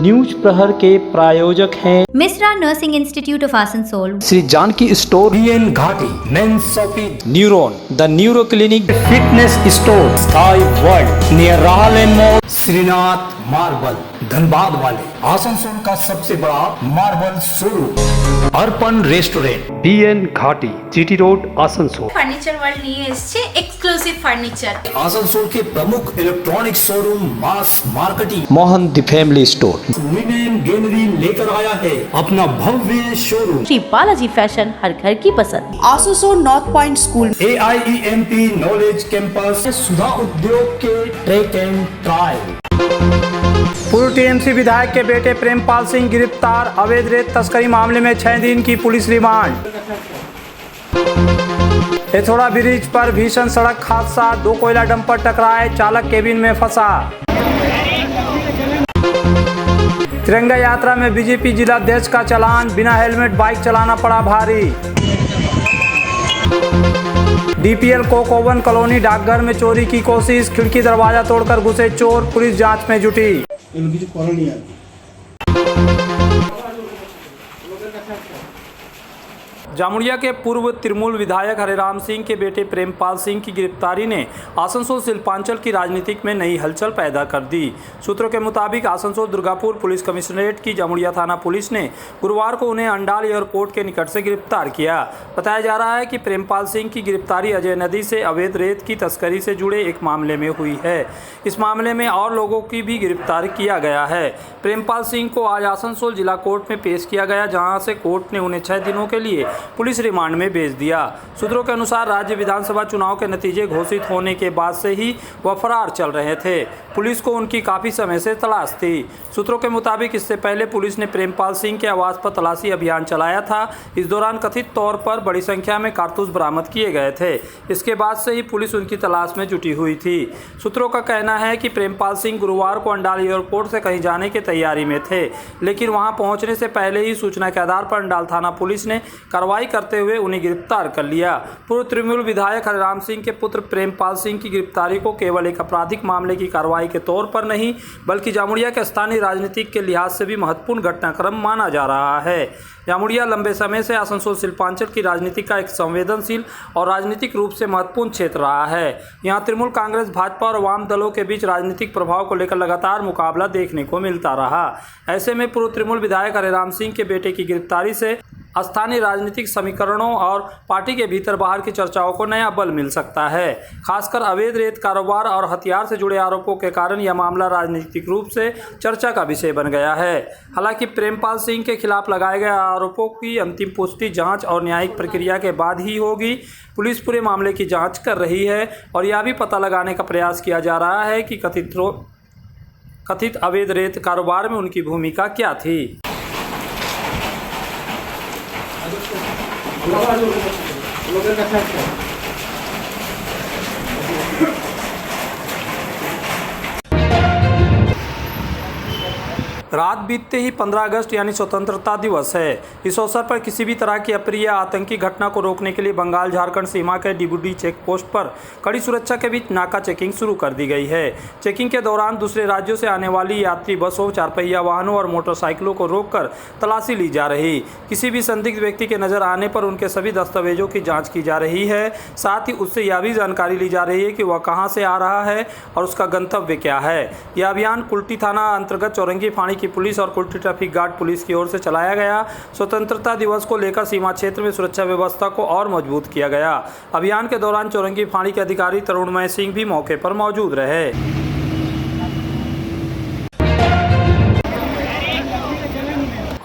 News प्रहर के प्रायोजक हैं Mishra nursing institute of Asansol, Shri Janaki store, BN Ghati, men's shopping, neuron, the neuro clinic, fitness store, sky world near Rahal mall, Shrinath marble, Dhanbad वाले आसनसोल का सबसे बड़ा marble showroom, Arpan restaurant, BN Ghati, GT road, Asansol. Furniture world নিয়ে এসেছে এক্সক্লুসিভ ফার্নিচার। आसनसोल के प्रमुख electronic showroom mass marketing Mohan the family store, women gallery लेकर आया है अपना भव्य शोरूम। श्री बालाजी फैशन, हर घर की पसंद। Asansol north point school, AIEMP knowledge campus, Sudha Udyog के ट्रैक एंड ट्रायल। पूर्व TMC विधायक के बेटे प्रेमपाल सिंह गिरफ्तार, अवैध रेत तस्करी मामले में 6 दिन की पुलिस रिमांड। एथोड़ा ब्रिज पर भीषण सड़क हादसा, 2 कोयला डंपर टकराए, चालक केबिन में फंसा। तिरंगा यात्रा में बीजेपी जिलाध्यक्ष का चालान, बिना हेलमेट बाइक चलाना पड़ा भारी। DPL कोक ओवन कॉलोनी डाकघर में चोरी की कोशिश, खिड़की दरवाजा तोड़कर घुसे चोर, पुलिस जांच में जुटी। जामुड़िया के पूर्व तृणमूल विधायक हरेराम सिंह के बेटे प्रेमपाल सिंह की गिरफ्तारी ने आसनसोल शिल्पांचल की राजनीतिक में नई हलचल पैदा कर दी। सूत्रों के मुताबिक आसनसोल दुर्गापुर पुलिस कमिश्नरेट की जामुड़िया थाना पुलिस ने गुरुवार को उन्हें अंडाल एयरपोर्ट के निकट से गिरफ्तार किया। बताया जा रहा है कि प्रेमपाल सिंह की गिरफ्तारी अजय नदी से अवैध रेत की तस्करी से जुड़े एक मामले में हुई है। इस मामले में और लोगों की भी गिरफ्तार किया गया है। प्रेमपाल सिंह को आज आसनसोल जिला कोर्ट में पेश किया गया, जहाँ से कोर्ट ने उन्हें 6 दिनों के लिए पुलिस रिमांड में भेज दिया। सूत्रों के अनुसार राज्य विधानसभा चुनाव के नतीजे घोषित होने के बाद से ही वह फरार चल रहे थे। पुलिस को उनकी काफी समय से तलाश थी। सूत्रों के मुताबिक इससे पहले पुलिस ने प्रेमपाल सिंह के आवास पर तलाशी अभियान चलाया था। इस दौरान कथित तौर पर बड़ी संख्या में कारतूस बरामद किए गए थे। इसके बाद से ही पुलिस उनकी तलाश में जुटी हुई थी। सूत्रों का कहना है कि प्रेमपाल सिंह गुरुवार को अंडाल एयरपोर्ट से कहीं जाने की तैयारी में थे, लेकिन वहां पहुंचने से पहले ही सूचना के आधार पर अंडाल थाना पुलिस ने कार्रवाई करते हुए उन्हें गिरफ्तार कर लिया। पूर्व तृणमूल विधायक हरेराम सिंह के पुत्र प्रेमपाल सिंह की गिरफ्तारी को केवल एक आपराधिक मामले की कार्रवाई के तौर पर नहीं, बल्कि जामुड़िया के स्थानीय राजनीतिक के लिहाज से भी महत्वपूर्ण घटनाक्रम माना जा रहा है। जामुड़िया लंबे समय से आसनसोल शिल्पांचल की राजनीति का एक संवेदनशील और राजनीतिक रूप से महत्वपूर्ण क्षेत्र रहा है। यहाँ तृणमूल कांग्रेस, भाजपा और वाम दलों के बीच राजनीतिक प्रभाव को लेकर लगातार मुकाबला देखने को मिलता रहा। ऐसे में पूर्व तृणमूल विधायक हरेराम सिंह के बेटे की गिरफ्तारी से स्थानीय राजनीतिक समीकरणों और पार्टी के भीतर बाहर की चर्चाओं को नया बल मिल सकता है। खासकर अवैध रेत कारोबार और हथियार से जुड़े आरोपों के कारण यह मामला राजनीतिक रूप से चर्चा का विषय बन गया है। हालांकि प्रेमपाल सिंह के खिलाफ लगाए गए आरोपों की अंतिम पुष्टि जांच और न्यायिक प्रक्रिया के बाद ही होगी। पुलिस पूरे मामले की जांच कर रही है और यह भी पता लगाने का प्रयास किया जा रहा है कि कथित अवैध रेत कारोबार में उनकी भूमिका क्या थी। रात बीतते ही 15 अगस्त यानी स्वतंत्रता दिवस है। इस अवसर पर किसी भी तरह की अप्रिय आतंकी घटना को रोकने के लिए बंगाल झारखंड सीमा के डिबुडी चेक पोस्ट पर कड़ी सुरक्षा के बीच नाका चेकिंग शुरू कर दी गई है। चेकिंग के दौरान दूसरे राज्यों से आने वाली यात्री बसों, 4 पहिया वाहनों और मोटरसाइकिलों को रोककर तलाशी ली जा रही। किसी भी संदिग्ध व्यक्ति के नजर आने पर उनके सभी दस्तावेजों की जाँच की जा रही है। साथ ही उससे यह भी जानकारी ली जा रही है कि वह कहाँ से आ रहा है और उसका गंतव्य क्या है। यह अभियान कुल्टी थाना अंतर्गत चौरंगी फाड़ी की पुलिस और कुल्टी ट्रैफिक गार्ड पुलिस की ओर से चलाया गया। स्वतंत्रता दिवस को लेकर सीमा क्षेत्र में सुरक्षा व्यवस्था को और मजबूत किया गया। अभियान के दौरान चौरंगी फाड़ी के अधिकारी तरुणमय सिंह भी मौके पर मौजूद रहे।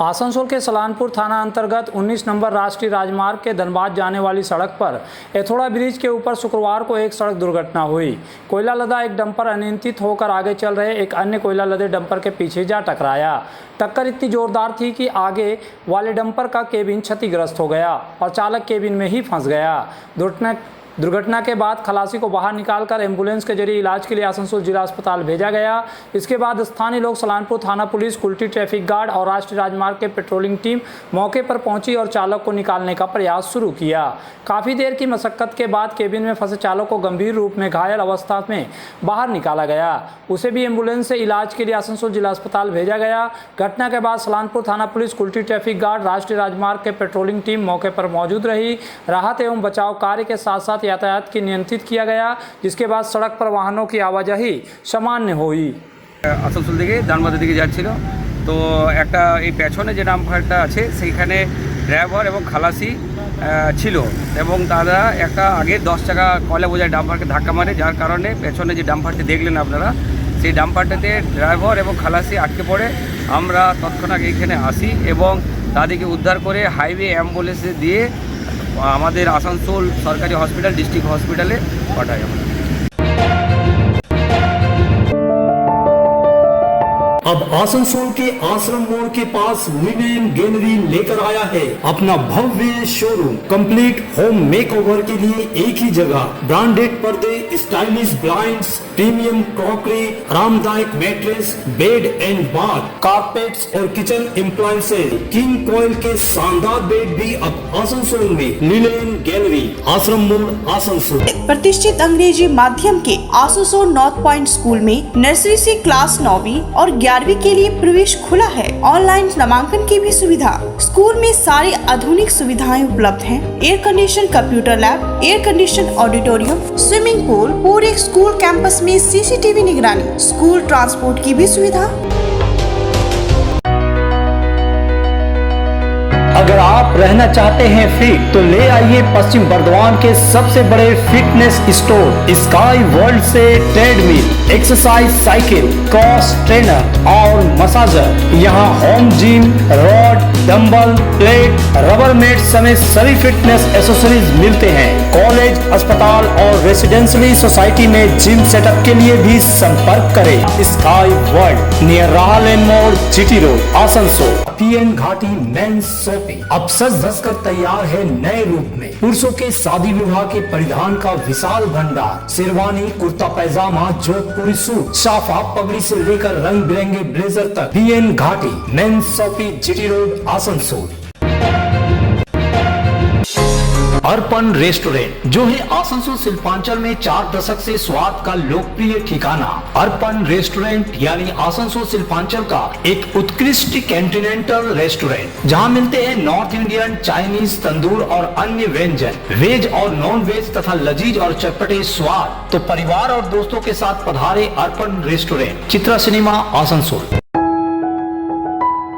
आसनसोल के सलानपुर थाना अंतर्गत 19 नंबर राष्ट्रीय राजमार्ग के धनबाद जाने वाली सड़क पर एथोड़ा ब्रिज के ऊपर शुक्रवार को एक सड़क दुर्घटना हुई। कोयला लदा एक डंपर अनियंत्रित होकर आगे चल रहे एक अन्य कोयला लदे डंपर के पीछे जा टकराया। टक्कर इतनी जोरदार थी कि आगे वाले डंपर का केबिन क्षतिग्रस्त हो गया और चालक केबिन में ही फंस गया। दुर्घटना के बाद खलासी को बाहर निकालकर एम्बुलेंस के जरिए इलाज के लिए आसनसोल जिला अस्पताल भेजा गया। इसके बाद स्थानीय लोग सलानपुर थाना पुलिस, कुल्टी ट्रैफिक गार्ड और राष्ट्रीय राजमार्ग के पेट्रोलिंग टीम मौके पर पहुंची और चालक को निकालने का प्रयास शुरू किया। काफ़ी देर की मशक्कत के बाद केबिन में फंसे चालक को गंभीर रूप में घायल अवस्था में बाहर निकाला गया। उसे भी एम्बुलेंस से इलाज के लिए आसनसोल जिला अस्पताल भेजा गया। घटना के बाद सलानपुर थाना पुलिस, कुल्टी ट्रैफिक गार्ड, राष्ट्रीय राजमार्ग के पेट्रोलिंग टीम मौके पर मौजूद रही। राहत एवं बचाव कार्य के साथ साथ यातायात की नियंत्रित किया गया, जिसके बाद सड़क पर वाहनों की आवाजाही सामान्य हुई। आसानसोल दिखे धानबाद दिखे যাচ্ছিল তো একটা এই পেছনে যে ডাম্পারটা আছে সেইখানে ড্রাইভার এবং খালাসি ছিল এবং তারা একটা আগে 10 টাকা কয়লা বোঝাই ডাম্পারকে ধাক্কা মারে, যার কারণে পেছনে যে ডাম্পারটি দেখলেন আপনারা সেই ডাম্পারটাতে ড্রাইভার এবং খালাসি আটকে পড়ে। আমরা তৎক্ষণাৎ এইখানে আসি এবং তাদেরকে উদ্ধার করে হাইওয়ে অ্যাম্বুলেন্সে দিয়ে আমাদের আসানসোল সরকারি হসপিটাল, ডিস্ট্রিক্ট হসপিটালে পাঠাই আমরা। अब आसनसोल के आश्रम मोड़ के पास लिनेन गैलरी लेकर आया है अपना भव्य शोरूम। कंप्लीट होम मेकओवर के लिए एक ही जगह, ब्रांडेड पर्दे, स्टाइलिश ब्लाइंड्स, प्रीमियम क्रॉकरी, आरामदायक mattress, bed and bath, carpets और किचन एप्लायंसेज, किंग कोयल के शानदार बेड भी अब आसनसोल में। लिनेन गैलरी, आश्रम मोड़, आसनसोल। प्रतिष्ठित अंग्रेजी माध्यम के आसनसोल नॉर्थ पॉइंट स्कूल में नर्सरी से क्लास 9वीं और 11वीं के लिए प्रवेश खुला है। ऑनलाइन नामांकन की भी सुविधा। स्कूल में सारी आधुनिक सुविधाएं उपलब्ध हैं। Air condition computer lab, air condition auditorium, swimming pool, पूरे स्कूल कैंपस में सीसीटीवी निगरानी, स्कूल ट्रांसपोर्ट की भी सुविधा। अगर आप रहना चाहते हैं फिट तो ले आइए पश्चिम बर्दवान के सबसे बड़े फिटनेस स्टोर स्काई वर्ल्ड से treadmill, exercise cycle, cross trainer और मसाजर। यहाँ home gym, rod, dumbbell, plate, rubber mat समेत सभी फिटनेस एसेसरीज मिलते हैं। कॉलेज, अस्पताल और रेसिडेंशियली सोसाइटी में जिम सेटअप के लिए भी संपर्क करें। स्काई वर्ल्ड नियर राहलेन मोड़, GT road, Asansol. PN Ghati men's shopping अब सज धज कर तैयार है नए रूप में। पुरुषों के शादी विवाह के परिधान का विशाल भंडार, शेरवानी, कुर्ता पैजामा, जोधपुरी सूट, साफा, पगड़ी से लेकर रंग बिरंगे ब्लेजर तक। PN Ghati men's shopping, GT road, Asansol. Arpan restaurant जो है आसनसोल शिल्पांचल में 4 दशक से स्वाद का लोकप्रिय ठिकाना। अर्पण रेस्टोरेंट यानी आसनसोल शिल्पांचल का एक उत्कृष्ट कॉन्टिनेंटल रेस्टोरेंट, जहां मिलते हैं नॉर्थ इंडियन, चाइनीज, तंदूर और अन्य व्यंजन, वेज और नॉन वेज तथा लजीज और चटपटे स्वाद। तो परिवार और दोस्तों के साथ पधारे अर्पण रेस्टोरेंट, चित्रा सिनेमा, आसनसोल।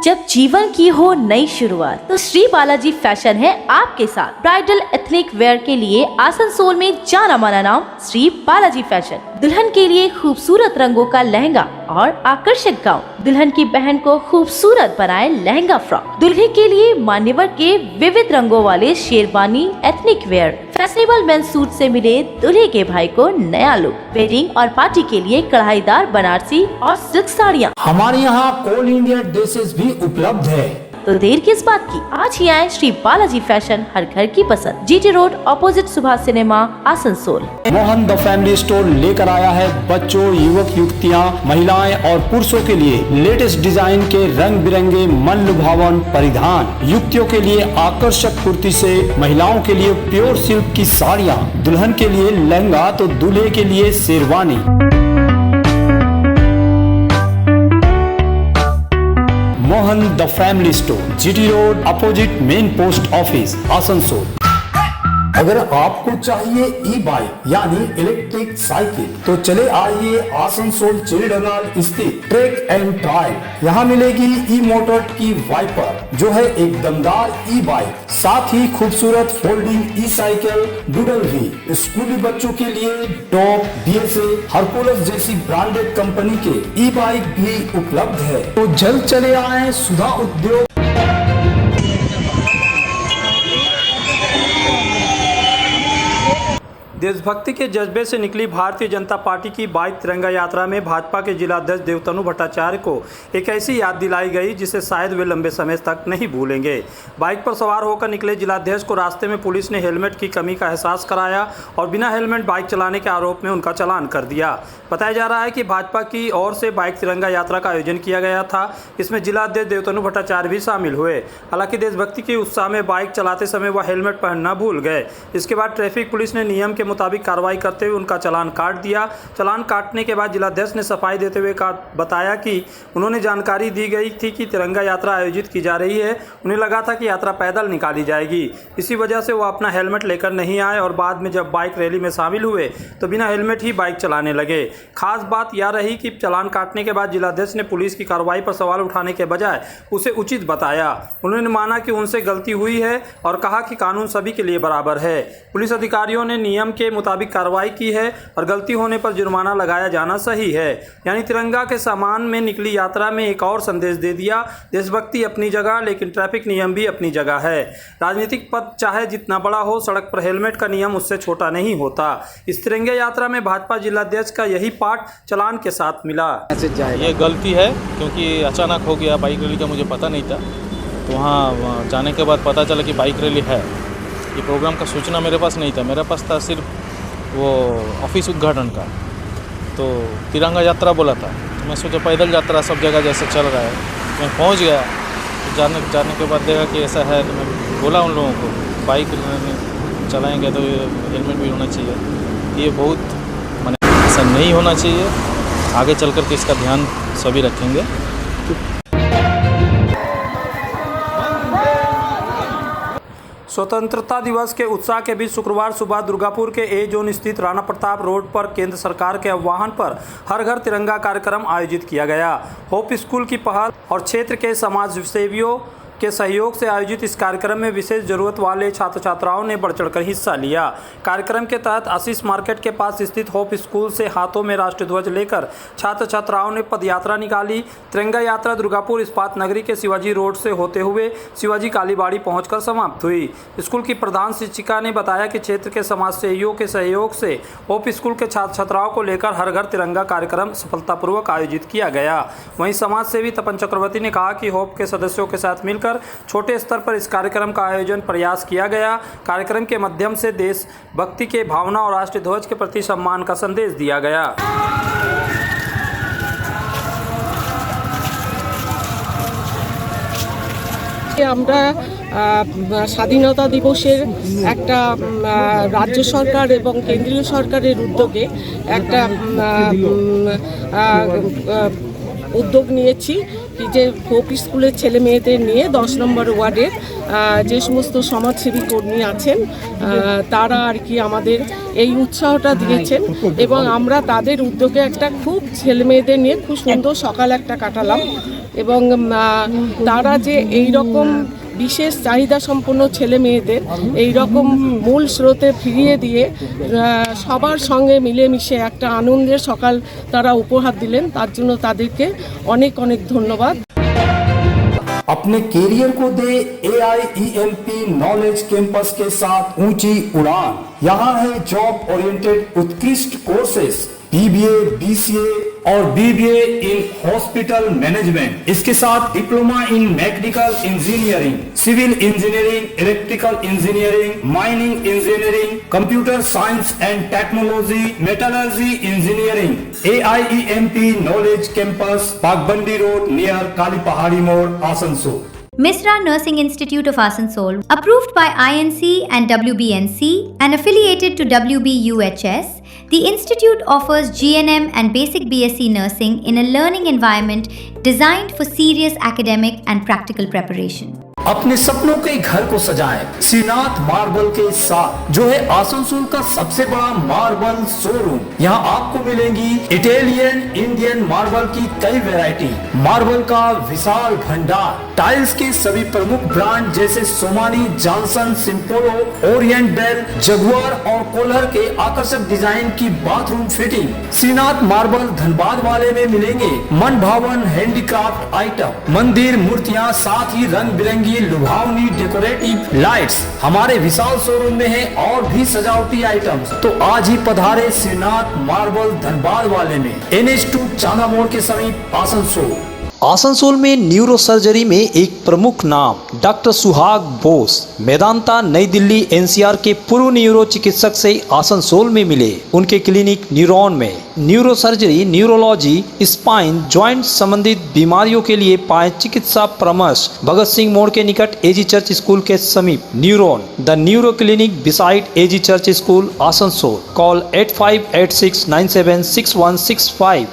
जब जीवन की हो नई शुरुआत तो श्री बालाजी फैशन है आपके साथ। ब्राइडल एथनिक वेयर के लिए आसनसोल में जाना माना नाम श्री बालाजी फैशन। दुल्हन के लिए खूबसूरत रंगों का लहंगा और आकर्षक गाउन, दुल्हन की बहन को खूबसूरत बनाए लहंगा फ्रॉक, दुल्हे के लिए मान्यवर के विविध रंगों वाले sherwani, ethnic wear, fashionable men's suit से मिले दूल्हे के भाई को नया लुक, वेडिंग और पार्टी के लिए कढ़ाईदार बनारसी और सिल्क साड़ियाँ। हमारे यहाँ ऑल इंडिया ड्रेसेस भी उपलब्ध है। तो देर किस बात की, आज ही आए श्री बालाजी फैशन, हर घर की पसंद, GT road, opposite Subhash cinema, Asansol. Mohan the family store लेकर आया है बच्चों, युवक युवतियाँ, महिलाएं और पुरुषों के लिए लेटेस्ट डिजाइन के रंग बिरंगे मन लुभावन परिधान। युवतियों के लिए आकर्षक कुर्ती से, महिलाओं के लिए प्योर सिल्क की साड़ियाँ, दुल्हन के लिए लहंगा तो दूल्हे के लिए sherwani. Mohan the family store, GT road, opposite main post office, Asansol. अगर आपको चाहिए ई बाइक यानी इलेक्ट्रिक साइकिल तो चले आइए आसनसोल चिड़डंगाल स्थित ट्रैक एंड ट्रायल। यहाँ मिलेगी ई मोटर की वाइपर जो है एक दमदार ई बाइक, साथ ही खूबसूरत फोल्डिंग ई साइकिल डूडल भी। स्कूली बच्चों के लिए टॉप, डीएसए, हरकुलस जैसी ब्रांडेड कंपनी के ई बाइक भी उपलब्ध है। तो जल्द चले आए सुधा उद्योग। देशभक्ति के जज्बे से निकली भारतीय जनता पार्टी की बाइक तिरंगा यात्रा में भाजपा के जिलाध्यक्ष देवतनु भट्टाचार्य को एक ऐसी याद दिलाई गई जिसे शायद वे लंबे समय तक नहीं भूलेंगे। बाइक पर सवार होकर निकले जिलाध्यक्ष को रास्ते में पुलिस ने हेलमेट की कमी का एहसास कराया और बिना हेलमेट बाइक चलाने के आरोप में उनका चालान कर दिया। बताया जा रहा है कि भाजपा की ओर से बाइक तिरंगा यात्रा का आयोजन किया गया था। इसमें जिलाध्यक्ष देवतनु भट्टाचार्य भी शामिल हुए। हालांकि देशभक्ति के उत्साह में बाइक चलाते समय वह हेलमेट पहनना भूल गए। इसके बाद ट्रैफिक पुलिस ने नियम के मुताबिक कार्रवाई करते हुए उनका चालान काट दिया। चालान काटने के बाद जिलाध्यक्ष ने सफाई देते हुए बताया कि उन्होंने जानकारी दी गई थी कि तिरंगा यात्रा आयोजित की जा रही है। उन्हें लगा था कि यात्रा पैदल निकाली जाएगी, इसी वजह से वो अपना हेलमेट लेकर नहीं आए और बाद में जब बाइक रैली में शामिल हुए तो बिना हेलमेट ही बाइक चलाने लगे। खास बात यह रही कि चालान काटने के बाद जिलाध्यक्ष ने पुलिस की कार्रवाई पर सवाल उठाने के बजाय उसे उचित बताया। उन्होंने माना कि उनसे गलती हुई है और कहा कि कानून सभी के लिए बराबर है। पुलिस अधिकारियों ने नियम के मुताबिक कार्रवाई की है और गलती होने पर जुर्माना लगाया जाना सही है। यानी तिरंगा के सम्मान में निकली यात्रा में एक और संदेश दे दिया, देशभक्ति अपनी जगह लेकिन ट्रैफिक नियम भी अपनी जगह है। राजनीतिक पद चाहे जितना बड़ा हो, सड़क पर हेलमेट का नियम उससे छोटा नहीं होता। इस तिरंगा यात्रा में भाजपा जिलाध्यक्ष का यही पाठ चालान के साथ मिला। ये गलती है क्योंकि अचानक हो गया, बाइक रैली का मुझे पता नहीं था। तो वहाँ जाने के बाद पता चला कि बाइक रैली है। ये प्रोग्राम का सूचना मेरे पास नहीं था, मेरे पास था सिर्फ वो ऑफिस उद्घाटन का। तो तिरंगा यात्रा बोला था, तो मैं सोचा पैदल यात्रा सब जगह जैसे चल रहा है। मैं पहुंच गया, तो जाने के बाद देखा कि ऐसा है। तो मैं बोला उन लोगों को बाइक चलाएंगे तो हेलमेट भी होना चाहिए। ये बहुत माने ऐसा नहीं होना चाहिए। आगे चल कर के इसका ध्यान सभी रखेंगे। स्वतंत्रता दिवस के उत्साह के बीच शुक्रवार सुबह दुर्गापुर के ए जोन स्थित राणा प्रताप रोड पर केंद्र सरकार के आह्वान पर हर घर तिरंगा कार्यक्रम आयोजित किया गया। होप स्कूल की पहल और क्षेत्र के समाज सेवियों के सहयोग से आयोजित इस कार्यक्रम में विशेष जरूरत वाले छात्र छात्राओं ने बढ़ चढ़कर हिस्सा लिया। कार्यक्रम के तहत आशीष मार्केट के पास स्थित होप स्कूल से हाथों में राष्ट्रीय ध्वज लेकर छात्र छात्राओं ने पदयात्रा निकाली। तिरंगा यात्रा दुर्गापुर इस्पात नगरी के शिवाजी रोड से होते हुए शिवाजी कालीबाड़ी पहुंचकर समाप्त हुई। स्कूल की प्रधान शिक्षिका ने बताया कि क्षेत्र के समाज सेवियों के सहयोग से होप स्कूल के छात्र छात्राओं को लेकर हर घर तिरंगा कार्यक्रम सफलतापूर्वक आयोजित किया गया। वहीं समाज सेवी तपन चक्रवर्ती ने कहा कि होप के सदस्यों के साथ मिलकर छोटे स्तर पर इस कार्यक्रम का आयोजन प्रयास किया गया। कार्यक्रम के माध्यम से देश भक्ति के भावना और राष्ट्रीय ध्वज के प्रति सम्मान का संदेश दिया गया। আমরা স্বাধীনতা দিবসের একটা রাজ্য সরকার এবং কেন্দ্রীয় সরকারের উদ্যোগে একটা উদ্যোগ নিয়েছি যে হোপ স্কুলের ছেলে মেয়েদের নিয়ে 10 নম্বর ওয়ার্ডের যে সমস্ত সমাজসেবী কর্মী আছেন তারা আর কি আমাদের এই উৎসাহটা দিয়েছেন এবং আমরা তাদের উদ্যোগে একটা খুব ছেলে মেয়েদের নিয়ে খুব সুন্দর সকাল একটা কাটালাম এবং তারা যে এই রকম বিশেষ চাহিদা সম্পন্ন ছেলে মেয়েদের এই রকম মূল স্রোতে ফিরিয়ে দিয়ে সবার সঙ্গে মিলেমিশে একটা আনন্দের সকাল তারা উপহার দিলেন, তার জন্য তাদেরকে অনেক অনেক ধন্যবাদ। अपने कैरियर को दे AIEMP नॉलेज कैंपस के साथ ऊंची उड़ान। यहाँ है जॉब ओरिएंटेड उत्कृष्ट कोर्सेज BBA, BCA और BBA इन हॉस्पिटल मैनेजमेंट। इसके साथ diploma in mechanical engineering, civil engineering, electrical engineering, mining engineering, computer science and technology, metallurgy engineering. AIEMP knowledge campus Bagbandi road near Kali Pahari Mor Asansol. Misra Nursing Institute of Asansol, approved by INC and WBNC and affiliated to WBUHS, the institute offers GNM and basic BSc nursing in a learning environment designed for serious academic and practical preparation. अपने सपनों के घर को सजाएं Srinath marble के साथ, जो है आसनसोल का सबसे बड़ा मार्बल शोरूम। यहाँ आपको मिलेंगी इटालियन, इंडियन मार्बल की कई वैरायटी, मार्बल का विशाल भंडार, टाइल्स के सभी प्रमुख ब्रांड जैसे Somany, Johnson, Simpolo, Orient Bell, Jaguar और कोलर के आकर्षक डिजाइन की bathroom fitting. Shrinath marble Dhanbad वाले में मिलेंगे मन भावन हैंडीक्राफ्ट आइटम, मंदिर, मूर्तियाँ, साथ ही रंग बिरंगी की लुभावनी डेकोरेटिव लाइट्स हमारे विशाल शोरूम में है और भी सजावटी आइटम्स। तो आज ही पधारे श्रीनाथ मार्बल धनबाद वाले में, NH2 चांदा मोड़ के समीप आसनसोल। आसनसोल में न्यूरो सर्जरी में एक प्रमुख नाम डॉक्टर सुहाग बोस मेदांता नई दिल्ली NCR के पूर्व न्यूरो चिकित्सक से आसनसोल में मिले। उनके क्लिनिक न्यूरॉन में neuro surgery, neurology, spine, joint संबंधित बीमारियों के लिए पाए चिकित्सा परामर्श। भगत सिंह मोड़ के निकट AG चर्च स्कूल के समीप neuron, the neuro clinic beside AG church school Asansol. Call 8586976165।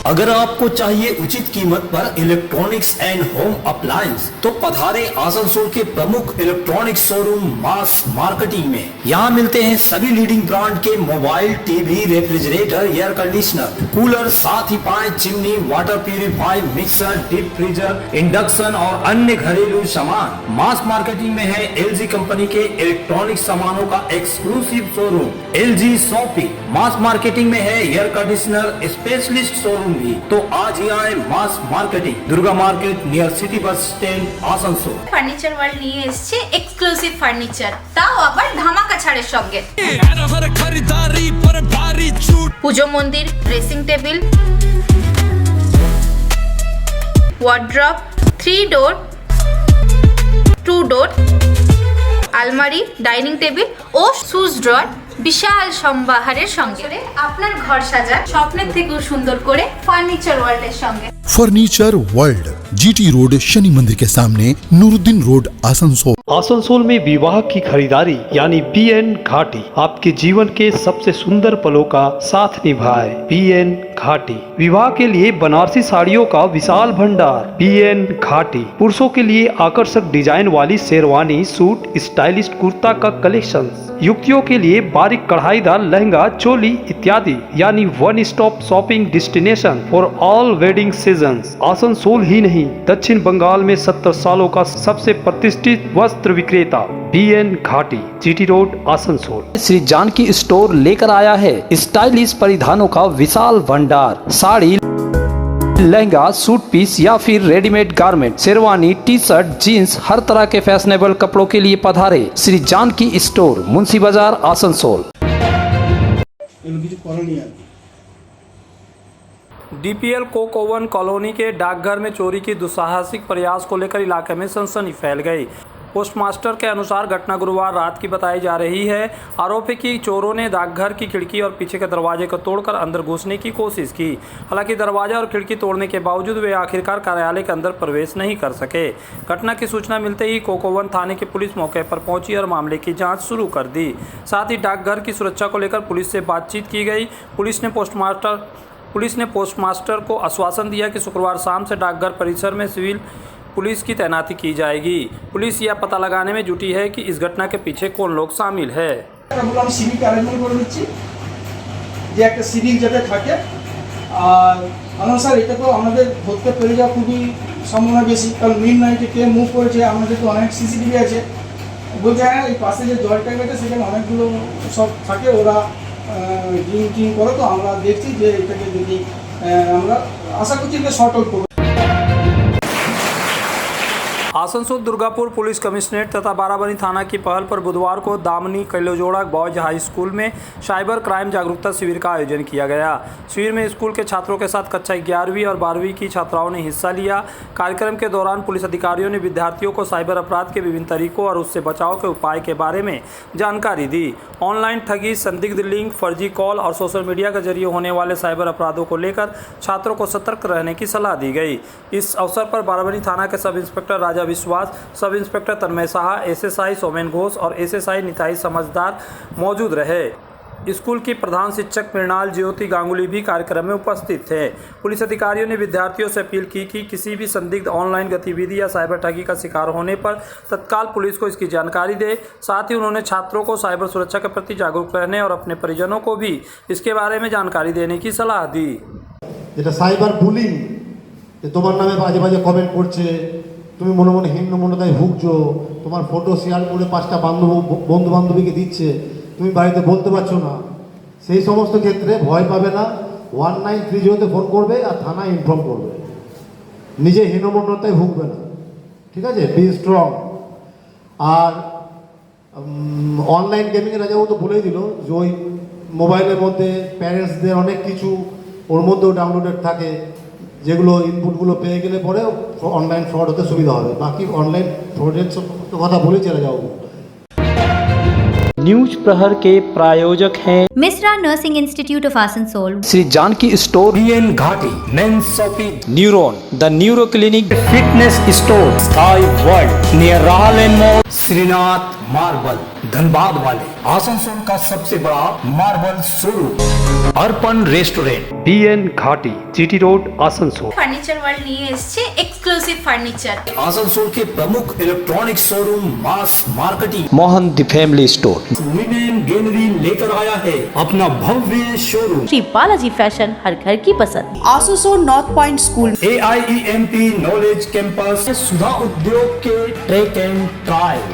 अगर आपको चाहिए उचित कीमत पर इलेक्ट्रॉनिक्स एंड होम अप्लायंस तो पधारे आसनसोल के प्रमुख इलेक्ट्रॉनिक्स शोरूम मास मार्केटिंग में। यहाँ मिलते हैं सभी लीडिंग ब्रांड के mobile, TV, refrigerator, air conditioner, cooler, साथ ही पाए chimney, water purify, mixer, deep freezer, induction और अन्य घरेलू सामान। मास मार्केटिंग में है LG कंपनी के इलेक्ट्रॉनिक सामानों का एक्सक्लूसिव शोरूम LG शॉपी। मास मार्केटिंग में है एयर कंडीशनर स्पेशलिस्ट शोरूम भी। तो आज ही आए mass marketing, Durga market near city bus stand Asansol. Furniture world নিয়ে এসেছে এক্সক্লুসিভ ফার্নিচার, তাও আবার ধামাকা ছাড়ের সঙ্গে। পুজো মন্দির, ড্রেসিং টেবিল, ওয়ার্ড্রপ, 3 ডোর, 2 ডোর, আলমারি, ডাইনিং টেবিল ও শুজ ড্রয়ার বিশাল সম্ভারের সঙ্গে আপনার ঘর সাজান স্বপ্নের থেকেও সুন্দর করে ফার্নিচার ওয়ার্ল্ডের সঙ্গে। Furniture world, GT road, Shani मंदिर के सामने, नूरुद्दीन रोड, आसनसोल। आसनसोल में विवाह की खरीदारी यानी BN घाटी आपके जीवन के सबसे सुंदर पलों का साथ निभाए। BN घाटी विवाह के लिए बनारसी साड़ियों का विशाल भंडार। BN घाटी पुरुषों के लिए आकर्षक डिजाइन वाली शेरवानी, सूट, स्टाइलिश कुर्ता का कलेक्शन, युवतियों के लिए बारीक कढ़ाईदार लहंगा, चोली इत्यादि, यानी one stop shopping destination for all wedding season. Asansol ही नहीं, दक्षिण बंगाल में 70 सालों का सबसे प्रतिष्ठित वस्त्र विक्रेता BN Ghati, GT road, Asansol. Shri Janaki store लेकर आया है स्टाइलिश परिधानों का विशाल भंडार। साड़ी, लहंगा, सूट पीस या फिर readymade garment, sherwani, T shirt, jeans, हर तरह के फैशनेबल कपड़ों के लिए पधारे श्री जानकी स्टोर, मुंशी बाजार, Asansol. DPL Coke oven colony के डाकघर में चोरी की दुस्साहसिक प्रयास को लेकर इलाके में सनसनी फैल गई। पोस्टमास्टर के अनुसार घटना गुरुवार रात की बताई जा रही है। आरोप है कि चोरों ने डाकघर की खिड़की और पीछे के दरवाजे को तोड़कर अंदर घुसने की कोशिश की। हालांकि दरवाजा और खिड़की तोड़ने के बावजूद वे आखिरकार कार्यालय के अंदर प्रवेश नहीं कर सके। घटना की सूचना मिलते ही कोक ओवन थाने की पुलिस मौके पर पहुंची और मामले की जाँच शुरू कर दी। साथ ही डाकघर की सुरक्षा को लेकर पुलिस से बातचीत की गई। पुलिस ने पोस्टमास्टर को आश्वासन दिया कि शुक्रवार शाम से डाकघर परिसर में सिविल पुलिस की तैनाती की जाएगी। पुलिस यह पता लगाने में जुटी है कि इस घटना के पीछे कौन लोग शामिल है। সিভিক যাতে থাকে আর অনুসার এটা তো আমাদের ধরতে পেরে যাওয়া খুবই সম্ভাবনা বেশি, কারণ মিড নাইটে কে মুভ করেছে, আমাদের তো অনেক CCTV আছে। বলতে হ্যাঁ এই পাশে যে জলটা গেছে সেখানে অনেকগুলো সব থাকে, ওরা ড্রিঙ্কিং করে, তো আমরা দেখছি যে এটাকে যদি আমরা আশা করছি যে শর্ট আউট করবো। आसनसोल दुर्गापुर पुलिस कमिश्नरेट तथा बाराबनी थाना की पहल पर बुधवार को दामनी कैलोजोड़ा बॉयज हाई स्कूल में साइबर क्राइम जागरूकता शिविर का आयोजन किया गया। शिविर में स्कूल के छात्रों के साथ कक्षा 11वीं और 12वीं की छात्राओं ने हिस्सा लिया। कार्यक्रम के दौरान पुलिस अधिकारियों ने विद्यार्थियों को साइबर अपराध के विभिन्न तरीकों और उससे बचाव के उपाय के बारे में जानकारी दी। ऑनलाइन ठगी, संदिग्ध लिंक, फर्जी कॉल और सोशल मीडिया के जरिए होने वाले साइबर अपराधों को लेकर छात्रों को सतर्क रहने की सलाह दी गई। इस अवसर पर बाराबनी थाना के सब इंस्पेक्टर राजा विश्वास, सब इंस्पेक्टर तन्मय साहा, SSI सोमेन घोष और SSI निताई समझदार मौजूद रहे। स्कूल की प्रधान शिक्षक मृणाल ज्योति गांगुली भी कार्यक्रम में उपस्थित थे। पुलिस अधिकारियों ने विद्यार्थियों से अपील की कि किसी भी संदिग्ध ऑनलाइन गतिविधि या साइबर ठगी का शिकार होने पर तत्काल पुलिस को इसकी जानकारी दे। साथ ही उन्होंने छात्रों को साइबर सुरक्षा के प्रति जागरूक रहने और अपने परिजनों को भी इसके बारे में जानकारी देने की सलाह दी। साइबर बुलिंग, তোমার নামে বাজে বাজে কমেন্ট করছে, তুমি মনে মনে হীনমন্যতায় ভুগছো, তোমার ফটো শেয়ার করে 5টা বন্ধু বান্ধবীকে দিচ্ছে, তুমি বাড়িতে বলতে পারছো না, সেই সমস্ত ক্ষেত্রে ভয় পাবে না, 1930 ফোন করবে আর থানায় ইনফর্ম করবে। নিজে হীনমন্যতায় ভুগবে না। ঠিক আছে, বি স্ট্রং। আর অনলাইন গেমিংয়ের রাজাও তো বলেই দিল যে ওই মোবাইলের মধ্যে প্যারেন্টসদের অনেক কিছু ওর মধ্যেও ডাউনলোডেড থাকে, যেগুলো ইনপুটগুলো পেয়ে গেলে পরে অনলাইন ফ্রড হতে সুবিধা হবে। বাকি অনলাइन ফ্রডের কথা বলে চলে যাও। न्यूज प्रहर के प्रायोजक हैं Misra Nursing Institute of Asansol, Shri Janaki store, BN Ghati men's shopping, neuron the neuro clinic, fitness store, sky world near राहलेन मॉल, श्रीनाथ मार्बल धनबाद वाले, आसनसोल का सबसे बड़ा marble showroom, Arpan restaurant, BN Ghati GT road Asansol. Furniture world নিয়ে এসেছে এক্সক্লুসিভ ফার্নিচার। आसनसोल के प्रमुख electronic showroom mass marketing, Mohan the family store, women gallery लेकर आया है अपना भव्य शोरूम। श्री बालाजी फैशन हर घर की पसंद। Asansol north point school, AIEMP knowledge campus, Sudha Udyog के ट्रैक एंड ट्रायल,